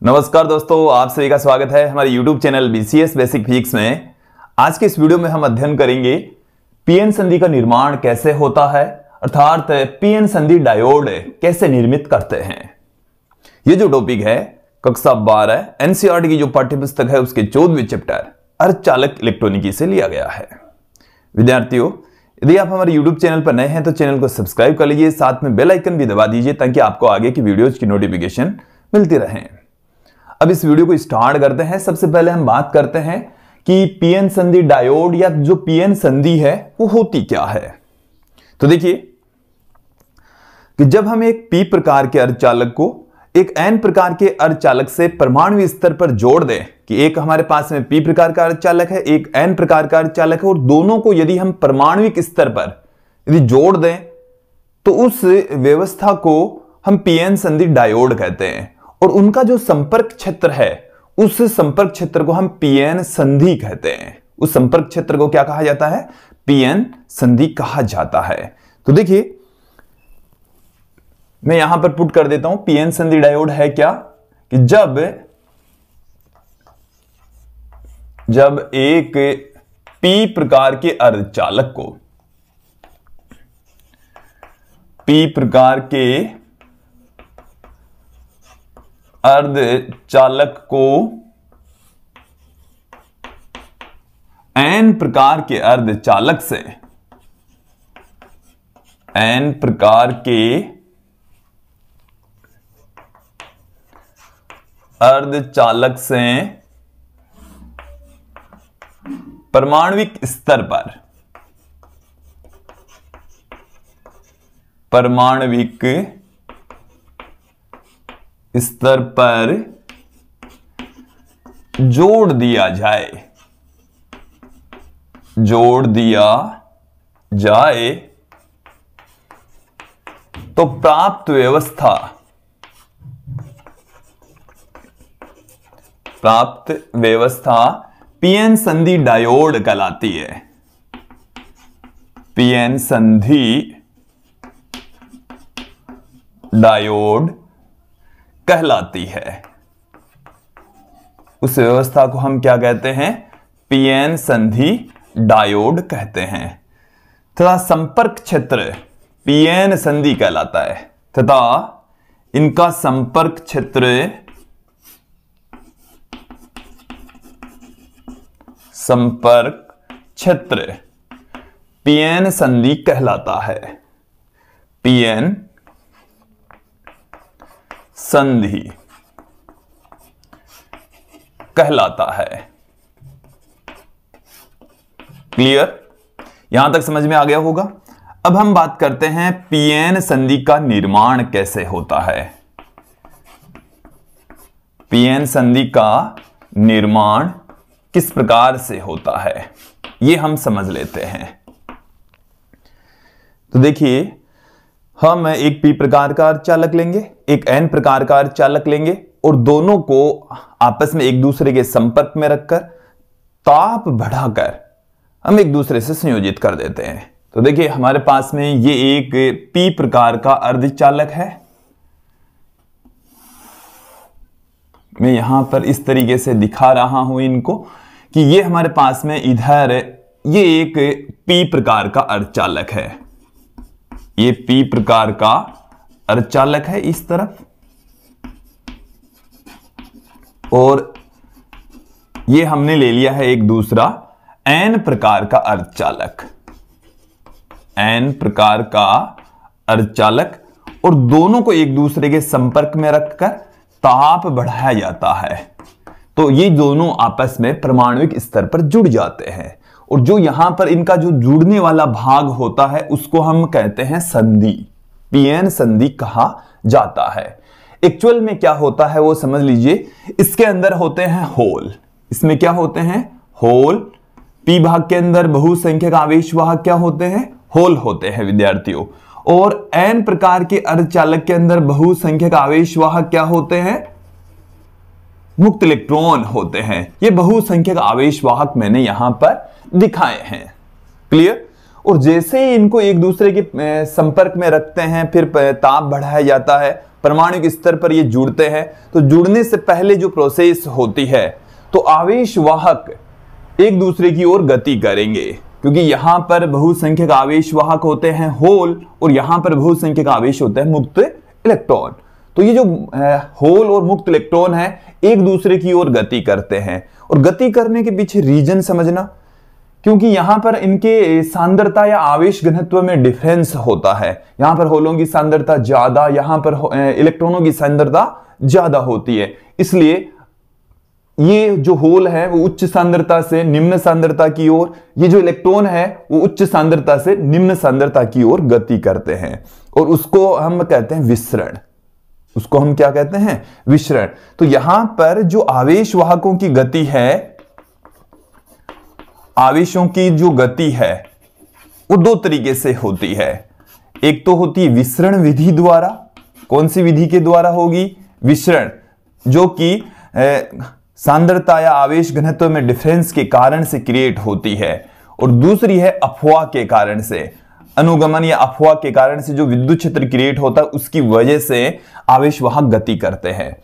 नमस्कार दोस्तों, आप सभी का स्वागत है हमारे YouTube channel BCS basic physics में। आज के इस वीडियो में हम अध्ययन करेंगे पीएन संधि का निर्माण कैसे होता है, अर्थात पीएन संधि डायोड कैसे निर्मित करते हैं। ये जो टॉपिक है कक्षा 12 NCERT की जो पाठ्यपुस्तक है उसके 14वें चैप्टर अर्धचालक इलेक्ट्रॉनिकी से लिया गया है। विद्यार्थियों, यदि आप हमारे YouTube चैनल पर नए हैं तो चैनल को सब्सक्राइब कर लीजिए, साथ में बेल आइकन भी दबा दीजिए ताकि आपको आगे की वीडियोज की नोटिफिकेशन मिलती रहे। अब इस वीडियो को स्टार्ट करते हैं। सबसे पहले हम बात करते हैं कि पीएन संधि डायोड या जो पीएन संधि है वो होती क्या है। तो देखिए कि जब हम एक पी प्रकार के अर्धचालक को एक एन प्रकार के अर्धचालक से परमाणु स्तर पर जोड़ दें कि एक हमारे पास में पी प्रकार का अर्धचालक है, एक एन प्रकार का अर्धचालक है, और दोनों को यदि हम परमाणुविक स्तर पर यदि जोड़ दें तो उस व्यवस्था को हम पीएन संधि डायोड कहते हैं। और उनका जो संपर्क क्षेत्र है उस संपर्क क्षेत्र को हम पीएन संधि कहते हैं। उस संपर्क क्षेत्र को क्या कहा जाता है? पीएन संधि कहा जाता है। तो देखिए मैं यहां पर पुट कर देता हूं, पीएन संधि डायोड है क्या कि जब एक पी प्रकार के अर्धचालक को पी प्रकार के अर्धचालक को एन प्रकार के अर्धचालक से एन प्रकार के अर्धचालक से परमाणुविक स्तर पर जोड़ दिया जाए तो प्राप्त व्यवस्था पीएन संधि डायोड कहलाती है। पीएन संधि डायोड कहलाती है। उस व्यवस्था को हम क्या कहते हैं? पीएन संधि डायोड कहते हैं। तथा संपर्क क्षेत्र पीएन संधि कहलाता है तथा इनका संपर्क क्षेत्र पीएन संधि कहलाता है। पीएन संधि कहलाता है। क्लियर? यहां तक समझ में आ गया होगा। अब हम बात करते हैं पीएन संधि का निर्माण कैसे होता है। पीएन संधि का निर्माण किस प्रकार से होता है ये हम समझ लेते हैं। तो देखिए हम एक पी प्रकार का अर्धचालक लेंगे, एक एन प्रकार का अर्धचालक लेंगे और दोनों को आपस में एक दूसरे के संपर्क में रखकर ताप बढ़ाकर हम एक दूसरे से संयोजित कर देते हैं। तो देखिए हमारे पास में ये एक पी प्रकार का अर्धचालक है। मैं यहां पर इस तरीके से दिखा रहा हूं इनको कि ये हमारे पास में इधर ये एक पी प्रकार का अर्धचालक है। ये पी प्रकार का अर्धचालक है इस तरफ, और ये हमने ले लिया है एक दूसरा एन प्रकार का अर्धचालक। एन प्रकार का अर्धचालक, और दोनों को एक दूसरे के संपर्क में रखकर ताप बढ़ाया जाता है। तो ये दोनों आपस में परमाणुविक स्तर पर जुड़ जाते हैं, और जो यहां पर इनका जो जुड़ने वाला भाग होता है उसको हम कहते हैं संधि। पीएन संधि कहा जाता है। एक्चुअल में क्या होता है वो समझ लीजिए। इसके अंदर होते हैं होल। इसमें क्या होते हैं? होल। पी भाग के अंदर बहुसंख्यक आवेश वाहक क्या होते हैं? होल होते हैं विद्यार्थियों। और एन प्रकार के अर्धचालक के अंदर बहुसंख्यक आवेश वाहक क्या होते हैं? मुक्त इलेक्ट्रॉन होते हैं। ये बहुसंख्यक आवेश वाहक मैंने यहां पर दिखाए हैं। क्लियर? और जैसे ही इनको एक दूसरे के संपर्क में रखते हैं फिर ताप बढ़ाया जाता है परमाणु स्तर पर ये जुड़ते हैं, तो जुड़ने से पहले जो प्रोसेस होती है, तो आवेश वाहक एक दूसरे की ओर गति करेंगे, क्योंकि यहां पर बहुसंख्यक आवेश वाहक होते हैं होल, और यहां पर बहुसंख्यक आवेश होते हैं मुक्त इलेक्ट्रॉन। तो ये जो होल और मुक्त इलेक्ट्रॉन है एक दूसरे की ओर गति करते हैं, और गति करने के पीछे रीजन समझना, क्योंकि यहां पर इनके सांद्रता या आवेश घनत्व में डिफरेंस होता है। यहां पर होलों की सांद्रता ज्यादा, यहां पर इलेक्ट्रॉनों की सांद्रता ज्यादा होती है, इसलिए ये जो होल है वो उच्च सांद्रता से निम्न सांद्रता की ओर, ये जो इलेक्ट्रॉन है वो उच्च सांद्रता से निम्न सांद्रता की ओर गति करते हैं, और उसको हम कहते हैं विसरण। उसको हम क्या कहते हैं? विसरण। तो यहां पर जो आवेश वाहकों की गति है, आवेशों की जो गति है वो दो तरीके से होती है। एक तो होती है विसरण विधि द्वारा। कौन सी विधि के द्वारा होगी? विसरण, जो कि सांद्रता या आवेश घनत्व में डिफरेंस के कारण से क्रिएट होती है। और दूसरी है अपवाह के कारण से, अनुगमन या अपवाह के कारण से जो विद्युत क्षेत्र क्रिएट होता है उसकी वजह से आवेश वाहक गति करते हैं।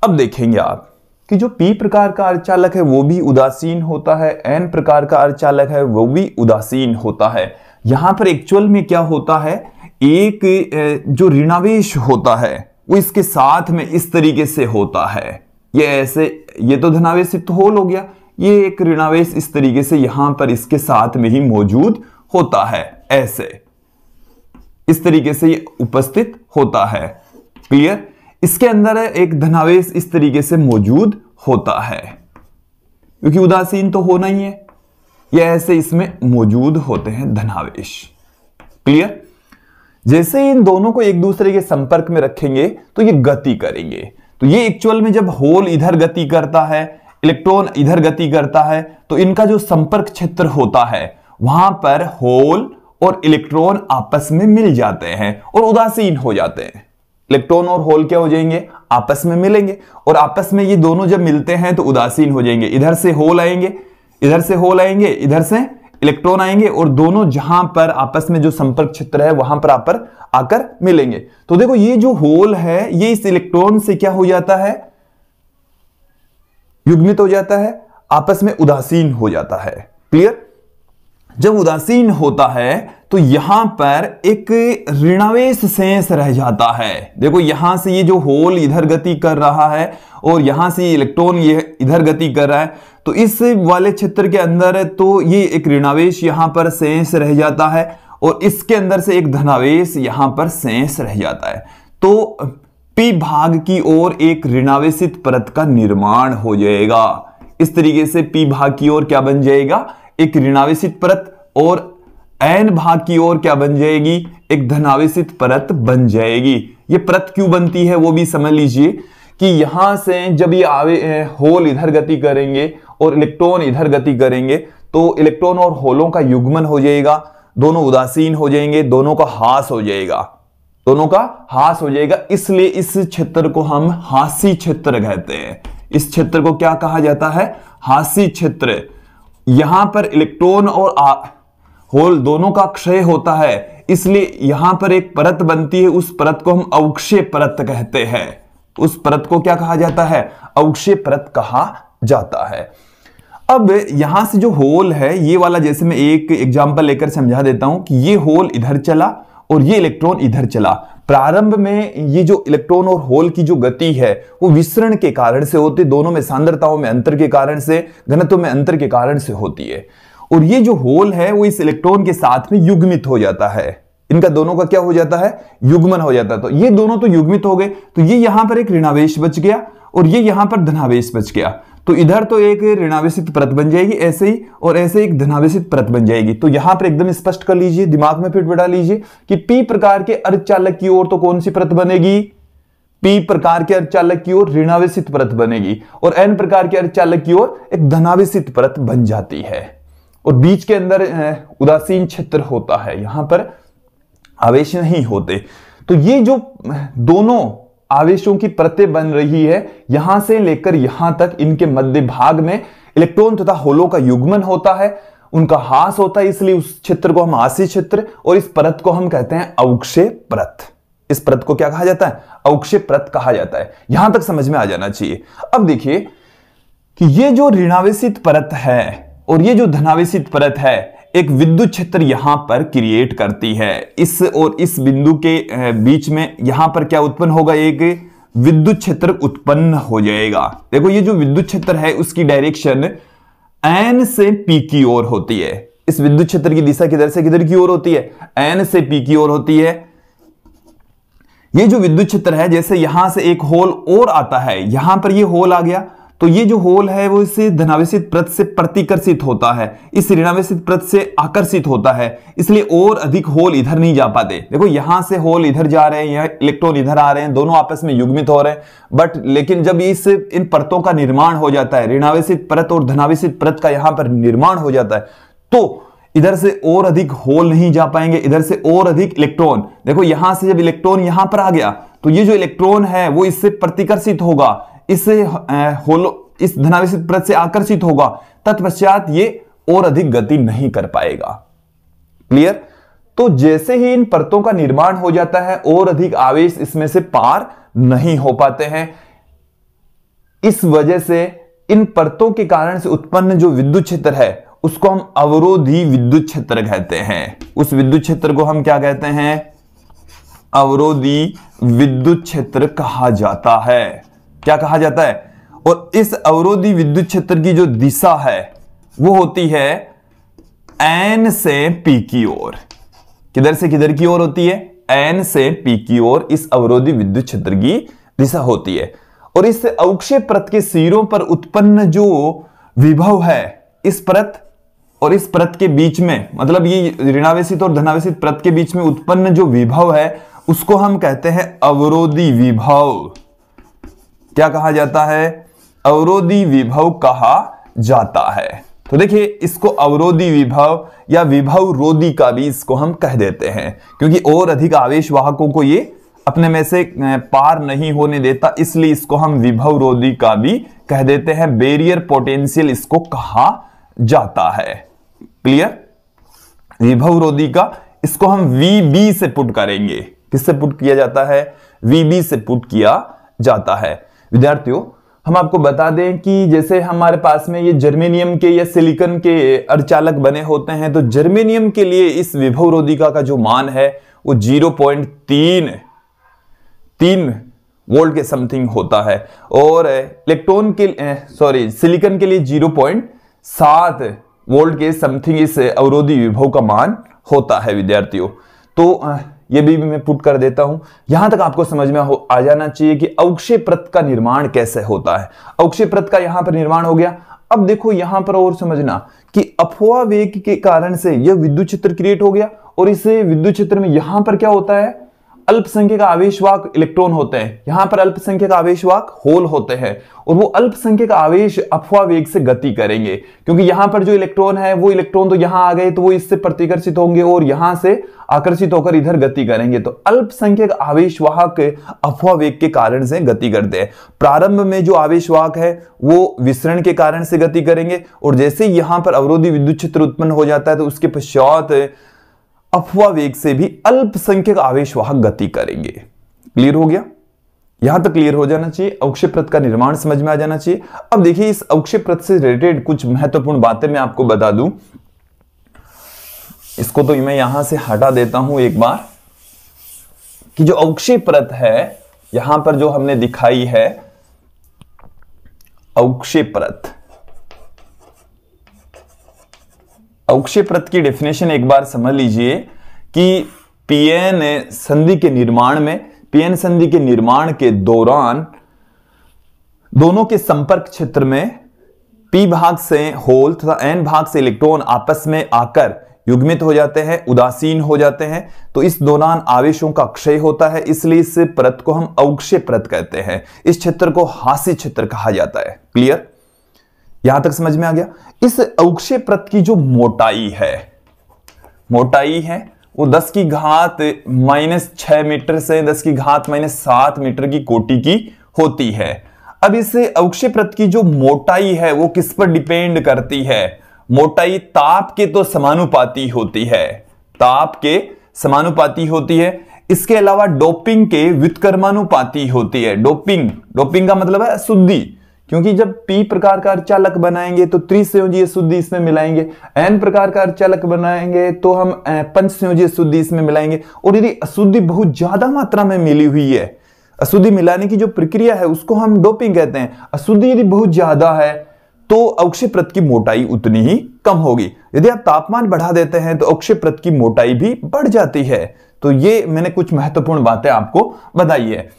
अब देखेंगे आप कि जो P प्रकार का अर्धचालक है वो भी उदासीन होता है, N प्रकार का अर्धचालक है वो भी उदासीन होता है। यहां पर एक्चुअल में क्या होता है, एक जो ऋणावेश होता है वो इसके साथ में इस तरीके से होता है, ये ऐसे, ये तो धनावेशित होल हो गया, ये एक ऋणावेश इस तरीके से यहां पर इसके साथ में ही मौजूद होता है, ऐसे इस तरीके से ये उपस्थित होता है। क्लियर? इसके अंदर एक धनावेश इस तरीके से मौजूद होता है, क्योंकि उदासीन तो होना ही है, ये ऐसे इसमें मौजूद होते हैं धनावेश। क्लियर? जैसे इन दोनों को एक दूसरे के संपर्क में रखेंगे तो ये गति करेंगे। तो ये एक्चुअल में जब होल इधर गति करता है, इलेक्ट्रॉन इधर गति करता है, तो इनका जो संपर्क क्षेत्र होता है वहां पर होल और इलेक्ट्रॉन आपस में मिल जाते हैं और उदासीन हो जाते हैं। इलेक्ट्रॉन और होल क्या हो जाएंगे? आपस में मिलेंगे, और आपस में ये दोनों जब मिलते हैं तो उदासीन हो जाएंगे। इधर से होल आएंगे, इधर से होल आएंगे, इधर से इलेक्ट्रॉन आएंगे, और दोनों जहां पर आपस में जो संपर्क क्षेत्र है वहां पर आकर मिलेंगे। तो देखो ये जो होल है ये इस इलेक्ट्रॉन से क्या हो जाता है? युग्मित हो जाता है, आपस में उदासीन हो जाता है। क्लियर? जब उदासीन होता है तो यहां पर एक ऋणावेश शेष रह जाता है। देखो यहां से ये जो होल इधर गति कर रहा है और यहां से इलेक्ट्रॉन ये इधर गति कर रहा है, तो इस वाले क्षेत्र के अंदर तो ये एक ऋणावेश यहां पर शेष रह जाता है, और इसके अंदर से एक धनावेश यहां पर शेष रह जाता है। तो P भाग की ओर एक ऋणावेशित परत का निर्माण हो जाएगा। इस तरीके से P भाग की ओर क्या बन जाएगा? एक ऋणावेशित परत, और N भाग की ओर क्या बन जाएगी? एक धनावेशित परत बन जाएगी। ये परत क्यों बनती है वो भी समझ लीजिए कि यहां से जब ये होल इधर गति करेंगे और इलेक्ट्रॉन इधर गति करेंगे तो इलेक्ट्रॉन और होलों का युग्मन हो जाएगा, दोनों उदासीन हो जाएंगे, दोनों का ह्रास हो जाएगा, दोनों का ह्रास हो जाएगा। इसलिए इस क्षेत्र को हम ह्रासी क्षेत्र कहते हैं। इस क्षेत्र को क्या कहा जाता है? ह्रासी क्षेत्र। यहां पर इलेक्ट्रॉन और होल दोनों का क्षय होता है, इसलिए यहां पर एक परत बनती है, उस परत को हम अवक्षय परत कहते हैं। उस परत को क्या कहा जाता है? अवक्षय परत कहा जाता है। अब यहां से जो होल है ये वाला, जैसे मैं एक एग्जांपल लेकर समझा देता हूं कि ये होल इधर चला और ये इलेक्ट्रॉन इधर चला। प्रारंभ में ये जो इलेक्ट्रॉन और होल की जो गति है वो विसरण के कारण से होती है, दोनों में सांद्रताओं में अंतर के कारण से, घनत्व में अंतर के कारण से होती है। और ये जो होल है वो इस इलेक्ट्रॉन के साथ में युग्मित हो जाता है, इनका दोनों का क्या हो जाता है? युग्मन हो जाता है। तो ये दोनों तो युग्मित हो गए, तो ये यहां पर एक ऋणावेश बच गया और ये यहां पर धनावेश बच गया। तो इधर तो एक ऋणावेशित परत बन जाएगी ऐसे ही, और ऐसे एक धनावेशित परत बन जाएगी। तो यहां पर एकदम स्पष्ट कर लीजिए, दिमाग में फिट बैठा लीजिए कि P प्रकार के अर्धचालक की ओर तो कौन सी परत बनेगी? P प्रकार के अर्धचालक की ओर ऋणावेशित परत बनेगी, और N प्रकार के अर्धचालक की ओर एक धनावेशित परत बन जाती है। और बीच के अंदर उदासीन क्षेत्र होता है, यहां पर आवेश नहीं होते। तो ये जो दोनों आवेशों की परतें बन रही है, यहां से लेकर यहां तक इनके मध्य भाग में इलेक्ट्रॉन तथा होलों का युग्मन होता है, उनका ह्रास होता है, इसलिए उस क्षेत्र को हम ह्रासी क्षेत्र और इस परत को हम कहते हैं अवक्षय परत। इस परत को क्या कहा जाता है? अवक्षय परत कहा जाता है। यहां तक समझ में आ जाना चाहिए। अब देखिए कि ये जो ऋणावेशित परत है और ये जो धनावेशित परत है, एक विद्युत क्षेत्र यहां पर क्रिएट करती है। इस और इस बिंदु के बीच में यहां पर क्या उत्पन्न होगा? एक विद्युत क्षेत्र उत्पन्न हो जाएगा। देखो ये जो विद्युत क्षेत्र है उसकी डायरेक्शन एन से पी की ओर होती है। इस विद्युत क्षेत्र की दिशा किधर से किधर की ओर होती है? एन से पी की ओर होती है। ये जो विद्युत क्षेत्र है, जैसे यहां से एक होल और आता है, यहां पर ये होल आ गया, तो ये जो होल है वो इस धनावेशित परत से प्रतिकर्षित होता है, इस ऋणावेशित परत से आकर्षित होता है, इसलिए और अधिक होल इधर नहीं जा पाते। देखो यहां से होल इधर जा रहे हैं, इलेक्ट्रॉन इधर आ रहे हैं, दोनों आपस में युग्मित हो रहे हैं, बट लेकिन जब इन परतों का निर्माण हो जाता है, ऋणावेशित परत और धनावेशित परत का यहां पर निर्माण हो जाता है, तो इधर से और अधिक होल नहीं जा पाएंगे, इधर से और अधिक इलेक्ट्रॉन। देखो यहां से जब इलेक्ट्रॉन यहां पर आ गया तो ये जो इलेक्ट्रॉन है वो इससे प्रतिकर्षित होगा, इस धनावेशित परत से आकर्षित होगा, तत्पश्चात ये और अधिक गति नहीं कर पाएगा। क्लियर? तो जैसे ही इन परतों का निर्माण हो जाता है और अधिक आवेश इसमें से पार नहीं हो पाते हैं। इस वजह से इन परतों के कारण से उत्पन्न जो विद्युत क्षेत्र है उसको हम अवरोधी विद्युत क्षेत्र कहते हैं। उस विद्युत क्षेत्र को हम क्या कहते हैं? अवरोधी विद्युत क्षेत्र कहा जाता है। क्या कहा जाता है? और इस अवरोधी विद्युत क्षेत्र की जो दिशा है वो होती है एन से पी की ओर। किधर से किधर की ओर होती है? एन से पी की ओर इस अवरोधी विद्युत क्षेत्र की दिशा होती है। और इस अवक्षय परत के सिरों पर उत्पन्न जो विभव है, इस परत और इस परत के बीच में, मतलब ये ऋणावेशित और धनावेशित परत के बीच में उत्पन्न जो विभव है उसको हम कहते हैं अवरोधी विभव। क्या कहा जाता है? अवरोधी विभव कहा जाता है। तो देखिए इसको अवरोधी विभव या विभव रोधी का भी इसको हम कह देते हैं, क्योंकि और अधिक आवेश वाहकों को ये अपने में से पार नहीं होने देता, इसलिए इसको हम विभव रोधी का भी कह देते हैं। बैरियर पोटेंशियल इसको कहा जाता है। क्लियर? विभव रोधी का इसको हम VB से पुट करेंगे। किससे पुट किया जाता है? VB से पुट किया जाता है। विद्यार्थियों हम आपको बता दें कि जैसे हमारे पास में ये जर्मेनियम के या सिलिकॉन के अर्धचालक बने होते हैं, तो जर्मेनियम के लिए इस विभव रोधिका का जो मान है वो 0.3 वोल्ट के समथिंग होता है, और सिलिकॉन के लिए 0.7 वोल्ट के समथिंग इस अवरोधी विभव का मान होता है। विद्यार्थियों तो ये भी मैं पुट कर देता हूं। यहां तक आपको समझ में आ जाना चाहिए कि अवक्षय परत का निर्माण कैसे होता है। अवक्षय परत का यहां पर निर्माण हो गया। अब देखो यहां पर और समझना कि अपव्यय वेग के कारण से यह विद्युत क्षेत्र क्रिएट हो गया, और इस विद्युत क्षेत्र में यहां पर क्या होता है? अल्पसंख्यक आवेशवाहक इलेक्ट्रॉन होते हैं, यहां पर अल्पसंख्यक आवेशवाहक होल होते हैं, और वो अल्पसंख्यक आवेश अपव्यय वेग से गति करेंगे, क्योंकि यहां पर जो इलेक्ट्रॉन है वो इलेक्ट्रॉन तो यहां आ गए तो वो इससे प्रतिकर्षित होंगे और यहां से आकर्षित होकर इधर गति करेंगे। तो अल्पसंख्यक आवेशवाहक अपव्यय वेग के कारण से गति करते हैं। प्रारंभ में जो आवेशवाहक है वो विसरण के कारण से गति करेंगे, और जैसे यहां पर अवरोधी विद्युत क्षेत्र उत्पन्न हो जाता है तो उसके पश्चात अपव्यय वेग से भी अल्पसंख्यक आवेशवाहक गति करेंगे। क्लियर हो गया? यहां तक क्लियर हो जाना चाहिए। अवक्षय परत का निर्माण समझ में आ जाना चाहिए। अब देखिए इस अवक्षय परत से रिलेटेड कुछ महत्वपूर्ण बातें मैं आपको बता दूं। इसको तो मैं यहां से हटा देता हूं एक बार, कि जो अवक्षय परत है यहां पर जो हमने दिखाई है अवक्षय परत, अवक्षय परत की डेफिनेशन एक बार समझ लीजिए कि पीएन संधि के निर्माण में, पीएन संधि के निर्माण के दौरान दोनों के संपर्क क्षेत्र में पी भाग से होल तथा एन भाग से इलेक्ट्रॉन आपस में आकर युग्मित हो जाते हैं, उदासीन हो जाते हैं। तो इस दौरान आवेशों का क्षय होता है, इसलिए इस परत को हम अवक्षय परत कहते हैं। इस क्षेत्र को हास्य क्षेत्र कहा जाता है। क्लियर? यहां तक समझ में आ गया? इस अवक्षय परत की जो मोटाई है वो 10 की घात -6 मीटर से 10 की घात -7 मीटर की कोटि की होती है। अब इस अवक्षय परत की जो मोटाई है वो किस पर डिपेंड करती है? मोटाई ताप के तो समानुपाती होती है, ताप के समानुपाती होती है। इसके अलावा डोपिंग के व्युत्क्रमानुपाती होती है। डोपिंग का मतलब है अशुद्धि, क्योंकि जब P प्रकार का अर्धचालक बनाएंगे तो त्रिसंयोजी अशुद्धि इसमें मिलाएंगे, N प्रकार का अर्धचालक बनाएंगे तो हम पंचसंयोजी अशुद्धि इसमें मिलाएंगे। और यदि अशुद्धि बहुत ज्यादा मात्रा में मिली हुई है, अशुद्धि मिलाने की जो प्रक्रिया है उसको हम डोपिंग कहते हैं। अशुद्धि यदि बहुत ज्यादा है तो अक्षय प्रत की मोटाई उतनी ही कम होगी। यदि आप तापमान बढ़ा देते हैं तो अक्षय प्रत की मोटाई भी बढ़ जाती है। तो ये मैंने कुछ महत्वपूर्ण बातें आपको बताई है।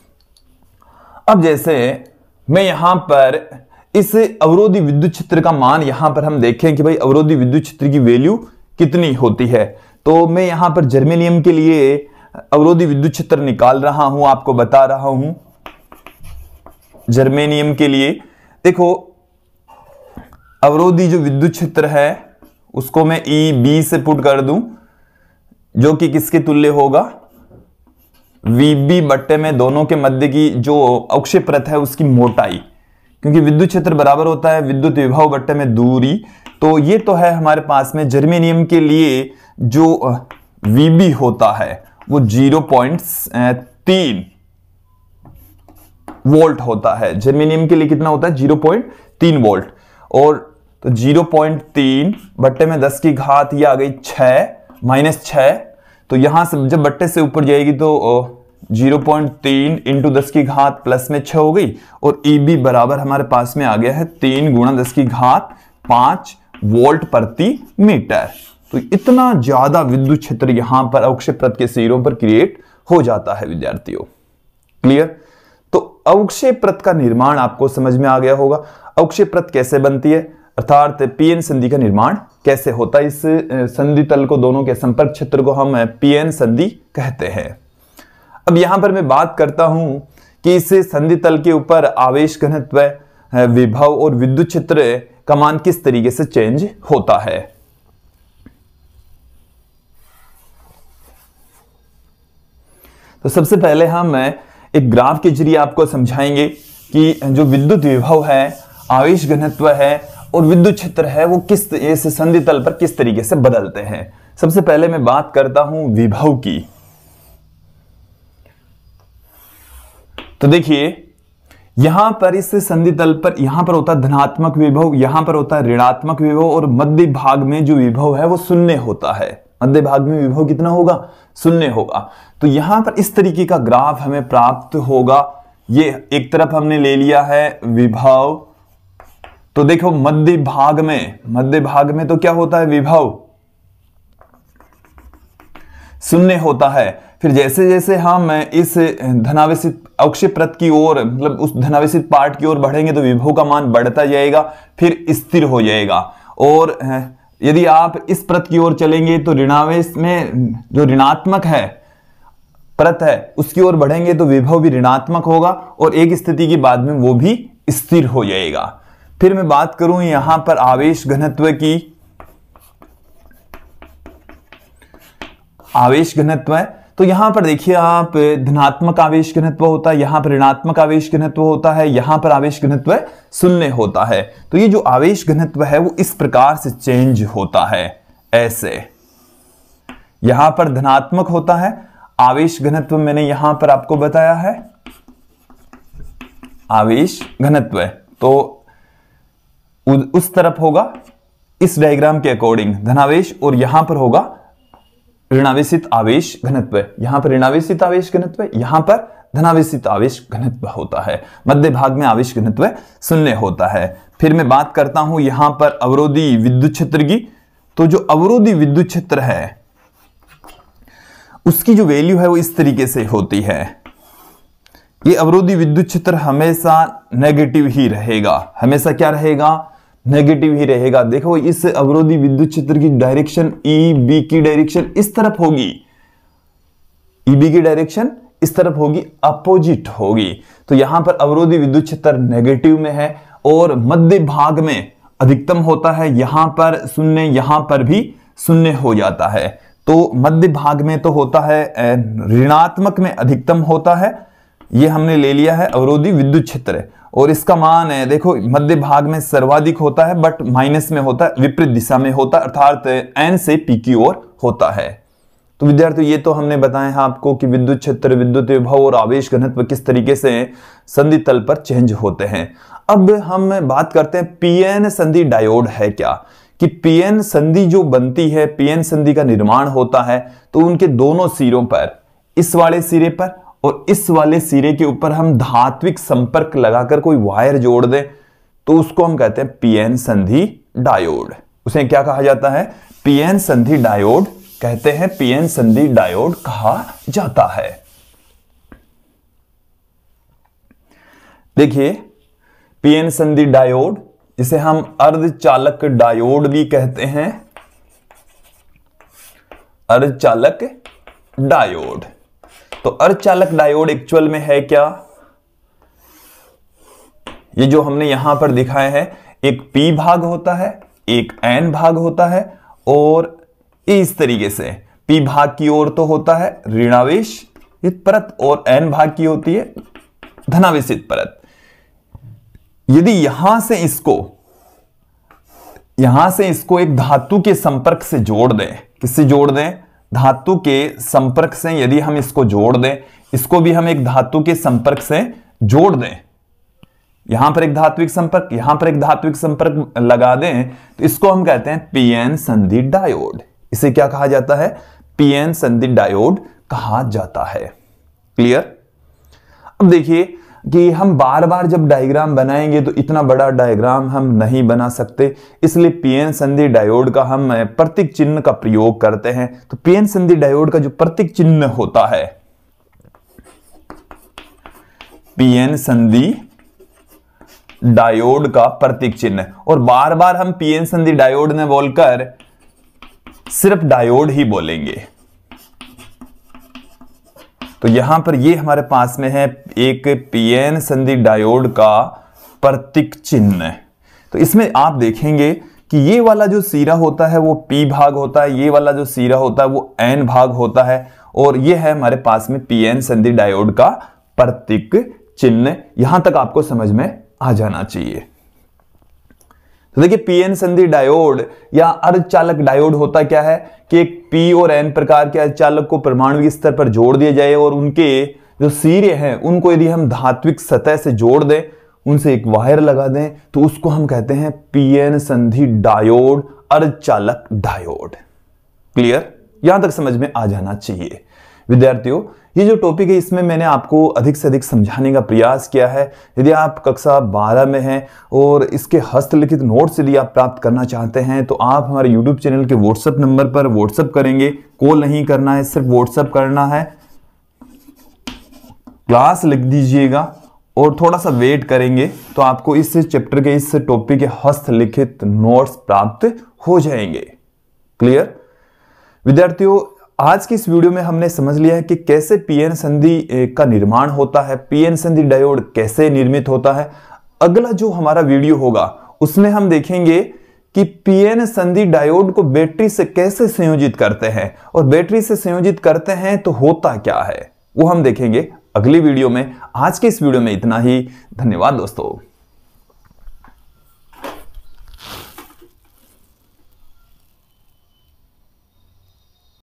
अब जैसे मैं यहां पर इस अवरोधी विद्युत क्षेत्र का मान यहां पर हम देखें कि भाई अवरोधी विद्युत क्षेत्र की वैल्यू कितनी होती है, तो मैं यहां पर जर्मेनियम के लिए अवरोधी विद्युत क्षेत्र निकाल रहा हूं, आपको बता रहा हूं। जर्मेनियम के लिए देखो, अवरोधी जो विद्युत क्षेत्र है उसको मैं EB से पुट कर दूं, जो कि किसके तुल्य होगा, VB बट्टे में दोनों के मध्य की जो अक्षय प्रत है उसकी मोटाई, क्योंकि विद्युत क्षेत्र बराबर होता है विद्युत विभव बट्टे में दूरी। तो ये तो है हमारे पास में जर्मेनियम के लिए जो VB होता है वो 0.3 वोल्ट होता है। जर्मेनियम के लिए कितना होता है, 0.3 वोल्ट। और तो 0.3 बट्टे में 10 की घात ये आ गई 6 तो यहां से जब बट्टे से ऊपर जाएगी तो 0.3 इंटू 10 की घात प्लस में 6 हो गई। और EB बराबर हमारे पास में आ गया है 3 गुणा 10 की घात 5 वोल्ट प्रति मीटर। तो इतना ज्यादा विद्युत क्षेत्र यहां पर अक्षय प्रत के सिरों पर क्रिएट हो जाता है विद्यार्थियों। क्लियर? तो अक्षय प्रत का निर्माण आपको समझ में आ गया होगा। अक्षय प्रत कैसे बनती है, अर्थात PN संधि का निर्माण कैसे होता है। इस संधि तल को, दोनों के संपर्क क्षेत्र को हम PN संधि कहते हैं। अब यहां पर मैं बात करता हूं कि इस संधि तल के ऊपर आवेश घनत्व, विभव और विद्युत क्षेत्र का मान किस तरीके से चेंज होता है। तो सबसे पहले हम एक ग्राफ के जरिए आपको समझाएंगे कि जो विद्युत विभव है, आवेश घनत्व है और विद्युत क्षेत्र है वो किस इस संधि तल पर किस तरीके से बदलते हैं। सबसे पहले मैं बात करता हूं विभव की। तो देखिए यहां पर इस संधि तल पर यहां पर होता है धनात्मक विभव, यहां पर होता है ऋणात्मक विभव और मध्य भाग में जो विभव है वो शून्य होता है। मध्य भाग में विभव कितना होगा, शून्य होगा। तो यहां पर इस तरीके का ग्राफ हमें प्राप्त होगा। ये एक तरफ हमने ले लिया है विभव, तो देखो मध्य भाग में तो क्या होता है, विभव शून्य होता है। फिर जैसे जैसे हम इस धनावेशित अक्षय प्रत की ओर, मतलब उस धनावेशित पार्ट की ओर बढ़ेंगे तो विभव का मान बढ़ता जाएगा, फिर स्थिर हो जाएगा। और यदि आप इस प्रत की ओर चलेंगे तो ऋणावेश में जो ऋणात्मक है प्रत है उसकी ओर बढ़ेंगे तो विभव भी ऋणात्मक होगा और एक स्थिति के बाद में वो भी स्थिर हो जाएगा। फिर मैं बात करूं यहां पर आवेश घनत्व की। आवेश घनत्व है तो यहां पर देखिए आप, धनात्मक आवेश घनत्व होता है, यहां पर ऋणात्मक आवेश घनत्व होता है, यहां पर आवेश घनत्व शून्य होता है। तो ये जो आवेश घनत्व है वो इस प्रकार से चेंज होता है, ऐसे यहां पर धनात्मक होता है आवेश घनत्व, मैंने यहां पर आपको बताया है आवेश घनत्व। तो उस तरफ होगा इस डायग्राम के अकॉर्डिंग धनावेश और यहां पर होगा ऋणावेशित आवेश घनत्व। यहां पर ऋणावेशित आवेश घनत्व, यहां पर धनावेशित आवेश घनत्व होता है। मध्य भाग में आवेश घनत्व शून्य होता है। फिर मैं बात करता हूं यहां पर अवरोधी विद्युत क्षेत्र की। तो जो अवरोधी विद्युत क्षेत्र है उसकी जो वैल्यू है वो इस तरीके से होती है। ये अवरोधी विद्युत क्षेत्र हमेशा नेगेटिव ही रहेगा, हमेशा क्या रहेगा, नेगेटिव ही रहेगा। देखो इस अवरोधी विद्युत क्षेत्र की डायरेक्शन EB की डायरेक्शन इस तरफ होगी, EB की डायरेक्शन इस तरफ होगी, अपोजिट होगी। तो यहां पर अवरोधी विद्युत क्षेत्र नेगेटिव में है और मध्य भाग में अधिकतम होता है, यहां पर शून्य, यहां पर भी शून्य हो जाता है। तो मध्य भाग में तो होता है ऋणात्मक में अधिकतम होता है, ये हमने ले लिया है अवरोधी विद्युत क्षेत्र। और इसका मान है देखो मध्य भाग में सर्वाधिक होता है बट माइनस में होता है, विपरीत दिशा में होता है, अर्थात N से P की ओर होता है। तो विद्यार्थियों ये तो हमने बताया है आपको कि विद्युत क्षेत्र, विद्युत विभव और आवेश घनत्व किस तरीके से संधि तल पर चेंज होते हैं। अब हम बात करते हैं पीएन संधि डायोड है क्या, कि पीएन संधि जो बनती है, पीएन संधि का निर्माण होता है तो उनके दोनों सिरों पर, इस वाले सिरे पर और इस वाले सिरे के ऊपर हम धात्विक संपर्क लगाकर कोई वायर जोड़ दें तो उसको हम कहते हैं पीएन संधि डायोड। उसे क्या कहा जाता है? पीएन संधि डायोड कहते हैं, पीएन संधि डायोड कहा जाता है। देखिए पीएन संधि डायोड, जिसे हम अर्धचालक डायोड भी कहते हैं, अर्धचालक डायोड। तो अर्धचालक डायोड एक्चुअल में है क्या? ये जो हमने यहां पर दिखाया है, एक P भाग होता है, एक N भाग होता है, और इस तरीके से P भाग की ओर तो होता है ऋणावेशित परत और N भाग की होती है धनावेशित परत। यदि यहां से इसको एक धातु के संपर्क से जोड़ दें, किससे जोड़ दें? धातु के संपर्क से यदि हम इसको जोड़ दें, इसको भी हम एक धातु के संपर्क से जोड़ दें, यहां पर एक धात्विक संपर्क, यहां पर एक धात्विक संपर्क लगा दें, तो इसको हम कहते हैं पीएन संधि डायोड। इसे क्या कहा जाता है? पीएन संधि डायोड कहा जाता है। क्लियर? अब देखिए कि हम बार बार जब डायग्राम बनाएंगे तो इतना बड़ा डायग्राम हम नहीं बना सकते, इसलिए पीएन संधि डायोड का हम प्रतीक चिन्ह का प्रयोग करते हैं। तो पीएन संधि डायोड का जो प्रतीक चिन्ह होता है, पीएन संधि डायोड का प्रतीक चिन्ह, और बार बार हम पीएन संधि डायोड ने बोलकर सिर्फ डायोड ही बोलेंगे। तो यहां पर ये हमारे पास में है एक पीएन संधि डायोड का प्रतीक चिन्ह। तो इसमें आप देखेंगे कि ये वाला जो सिरा होता है वो P भाग होता है, ये वाला जो सिरा होता है वो N भाग होता है, और ये है हमारे पास में पीएन संधि डायोड का प्रतीक चिन्ह। यहां तक आपको समझ में आ जाना चाहिए। तो देखिए पीएन संधि डायोड या अर्धचालक डायोड होता क्या है कि एक P और N प्रकार के अर्धचालक को परमाणु स्तर पर जोड़ दिया जाए और उनके जो सिरे हैं उनको यदि हम धात्विक सतह से जोड़ दें, उनसे एक वायर लगा दें, तो उसको हम कहते हैं पीएन संधि डायोड, अर्धचालक डायोड। क्लियर? यहां तक समझ में आ जाना चाहिए। विद्यार्थियों ये जो टॉपिक है इसमें मैंने आपको अधिक से अधिक समझाने का प्रयास किया है। यदि आप कक्षा 12 में हैं और इसके हस्तलिखित नोट्स यदि आप प्राप्त करना चाहते हैं तो आप हमारे YouTube चैनल के व्हाट्सएप नंबर पर व्हाट्सएप करेंगे। कॉल नहीं करना है, सिर्फ व्हाट्सएप करना है, क्लास लिख दीजिएगा और थोड़ा सा वेट करेंगे तो आपको इस चैप्टर के, इस टॉपिक के हस्तलिखित नोट्स प्राप्त हो जाएंगे। क्लियर? विद्यार्थियों आज की इस वीडियो में हमने समझ लिया है कि कैसे पीएन संधि का निर्माण होता है, पीएन संधि डायोड कैसे निर्मित होता है। अगला जो हमारा वीडियो होगा उसमें हम देखेंगे कि पीएन संधि डायोड को बैटरी से कैसे संयोजित करते हैं, और बैटरी से संयोजित करते हैं तो होता क्या है वो हम देखेंगे अगली वीडियो में। आज के इस वीडियो में इतना ही। धन्यवाद दोस्तों।